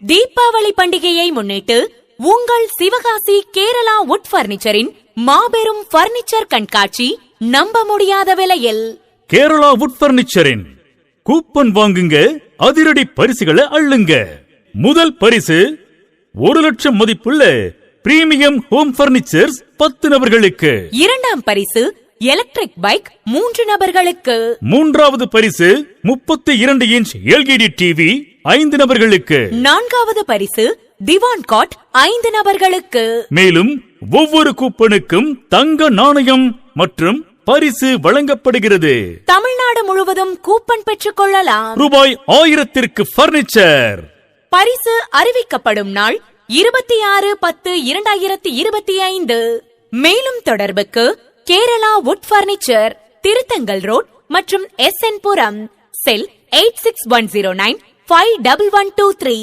தீபாவளி பண்டிகையை முன்னிட்டு உங்கள் சிவகாசி கேரளா வுட் பர்னிச்சரின் மாபெரும் பர்னிச்சர் கண்காட்சி நம்ப முடியாத விலையில். கேரளா வுட் பர்னிச்சரின் கூப்பன் வாங்குங்க, அதிரடி பரிசுகளை அள்ளுங்க. முதல் பரிசு 1 லட்சம் மதிப்புள்ள பிரீமியம் ஹோம் பர்னிச்சர்ஸ் 10 நபர்களுக்கு. இரண்டாம் பரிசு எலக்ட்ரிக் பைக் 3 நபர்களுக்கு. மூன்றாவது பரிசு 32 இன்ச் எல்இடி டிவி 5 நபர்களுக்கு. நான்காவது பரிசு திவான் காட் 5 நபர்களுக்கு. மேலும் ஒவ்வொரு கூப்பனுக்கும் தங்க நாணயம் மற்றும் பரிசு வழங்கப்படுகிறது. தமிழ்நாடு முழுவதும் கூப்பன் பெற்றுக் கொள்ளலாம். ரூபாய் 1000ற்கு பர்னிச்சர். பரிசு அறிவிக்கப்படும் நாள் 26/10/2025. மேலும் தொடர்புக்கு Kerala would furniture, Thiruthangal road மற்றும் SN புரம். செல் 8610951123.